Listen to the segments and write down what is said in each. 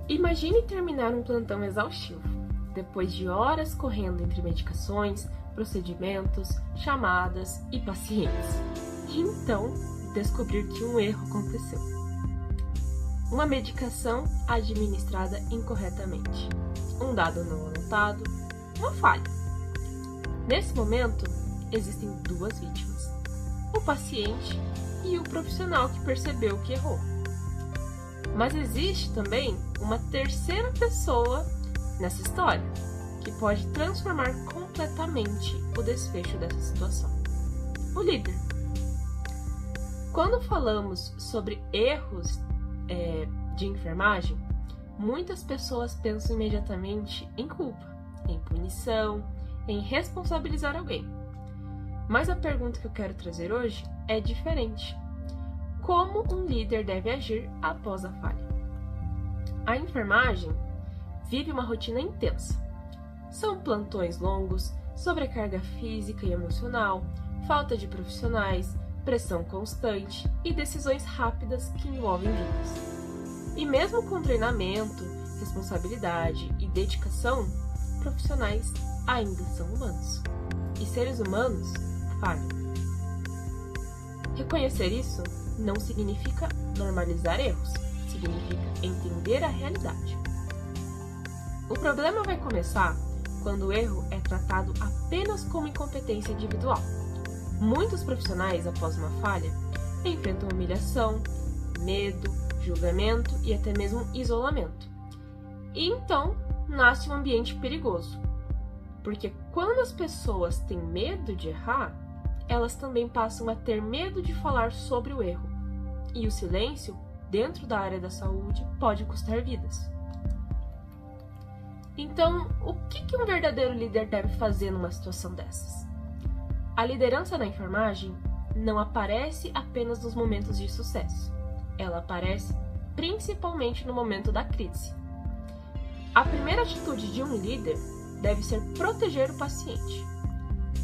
Imagine terminar um plantão exaustivo, depois de horas correndo entre medicações, procedimentos, chamadas e pacientes. E então, descobrir que um erro aconteceu. Uma medicação administrada incorretamente, um dado não anotado, uma falha. Nesse momento, existem duas vítimas: o paciente e o profissional que percebeu que errou. Mas existe também uma terceira pessoa nessa história, que pode transformar completamente o desfecho dessa situação: o líder. Quando falamos sobre erros de enfermagem, muitas pessoas pensam imediatamente em culpa, em punição, em responsabilizar alguém. Mas a pergunta que eu quero trazer hoje é diferente. Como um líder deve agir após a falha? A enfermagem vive uma rotina intensa. São plantões longos, sobrecarga física e emocional, falta de profissionais, pressão constante e decisões rápidas que envolvem vidas. E mesmo com treinamento, responsabilidade e dedicação, profissionais ainda são humanos. E seres humanos falham. Reconhecer isso não significa normalizar erros, significa entender a realidade. O problema vai começar quando o erro é tratado apenas como incompetência individual. Muitos profissionais, após uma falha, enfrentam humilhação, medo, julgamento e até mesmo isolamento. E então nasce um ambiente perigoso, porque quando as pessoas têm medo de errar, elas também passam a ter medo de falar sobre o erro. E o silêncio, dentro da área da saúde, pode custar vidas. Então, o que um verdadeiro líder deve fazer numa situação dessas? A liderança na enfermagem não aparece apenas nos momentos de sucesso. Ela aparece principalmente no momento da crise. A primeira atitude de um líder deve ser proteger o paciente.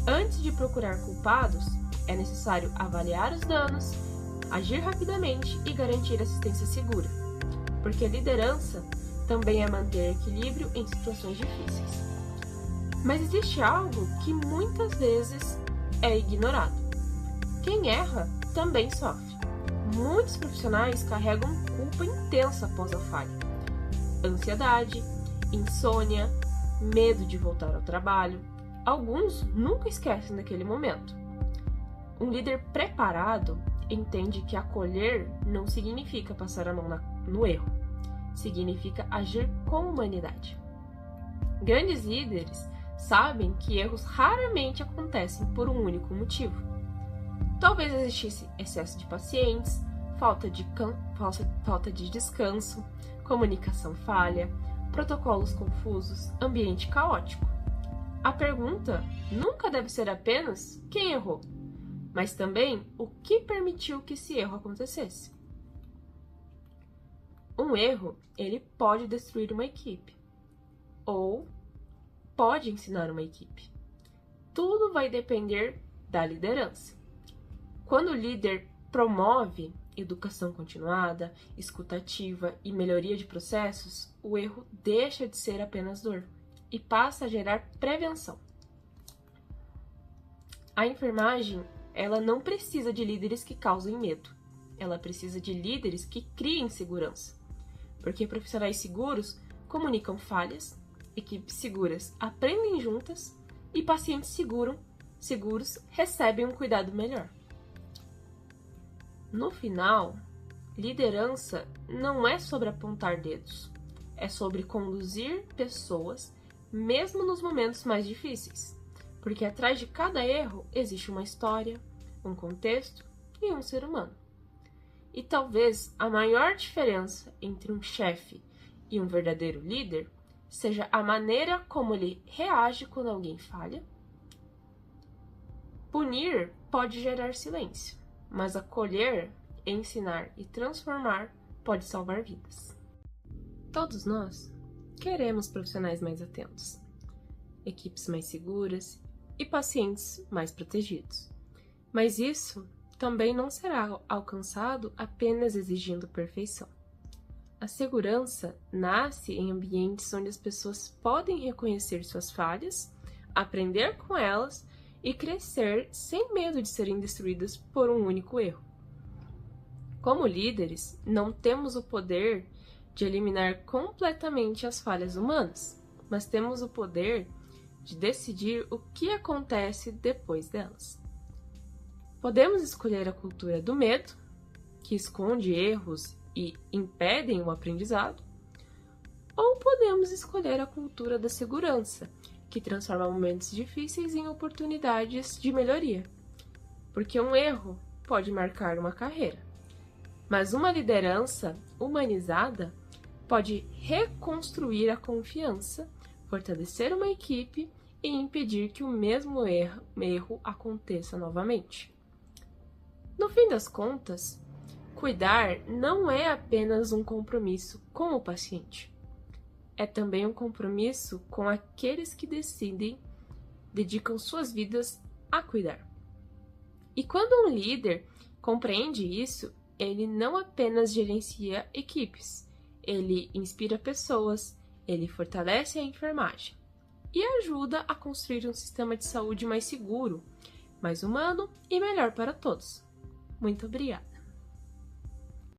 Antes de procurar culpados, é necessário avaliar os danos, agir rapidamente e garantir assistência segura, porque liderança também é manter equilíbrio em situações difíceis. Mas existe algo que muitas vezes é ignorado. Quem erra também sofre. Muitos profissionais carregam culpa intensa após a falha. Ansiedade, insônia, medo de voltar ao trabalho. Alguns nunca esquecem daquele momento. Um líder preparado entende que acolher não significa passar a mão no erro. Significa agir com humanidade. Grandes líderes sabem que erros raramente acontecem por um único motivo. Talvez existisse excesso de pacientes, falta de descanso, comunicação falha, protocolos confusos, ambiente caótico. A pergunta nunca deve ser apenas quem errou, mas também o que permitiu que esse erro acontecesse. Um erro, ele pode destruir uma equipe, ou pode ensinar uma equipe. Tudo vai depender da liderança. Quando o líder promove educação continuada, escutativa e melhoria de processos, o erro deixa de ser apenas dor e passa a gerar prevenção. A enfermagem, ela não precisa de líderes que causem medo. Ela precisa de líderes que criem segurança. Porque profissionais seguros comunicam falhas, equipes seguras aprendem juntas e pacientes seguros recebem um cuidado melhor. No final, liderança não é sobre apontar dedos, é sobre conduzir pessoas mesmo nos momentos mais difíceis, porque atrás de cada erro existe uma história, um contexto e um ser humano. E talvez a maior diferença entre um chefe e um verdadeiro líder seja a maneira como ele reage quando alguém falha. Punir pode gerar silêncio, mas acolher, ensinar e transformar pode salvar vidas. Todos nós queremos profissionais mais atentos, equipes mais seguras e pacientes mais protegidos. Mas isso também não será alcançado apenas exigindo perfeição. A segurança nasce em ambientes onde as pessoas podem reconhecer suas falhas, aprender com elas e crescer sem medo de serem destruídas por um único erro. Como líderes, não temos o poder de eliminar completamente as falhas humanas, mas temos o poder de decidir o que acontece depois delas. Podemos escolher a cultura do medo, que esconde erros e impedem o aprendizado, ou podemos escolher a cultura da segurança, que transforma momentos difíceis em oportunidades de melhoria. Porque um erro pode marcar uma carreira, mas uma liderança humanizada pode reconstruir a confiança, fortalecer uma equipe e impedir que o mesmo erro aconteça novamente. No fim das contas, cuidar não é apenas um compromisso com o paciente. É também um compromisso com aqueles que dedicam suas vidas a cuidar. E quando um líder compreende isso, ele não apenas gerencia equipes, ele inspira pessoas, ele fortalece a enfermagem e ajuda a construir um sistema de saúde mais seguro, mais humano e melhor para todos. Muito obrigada!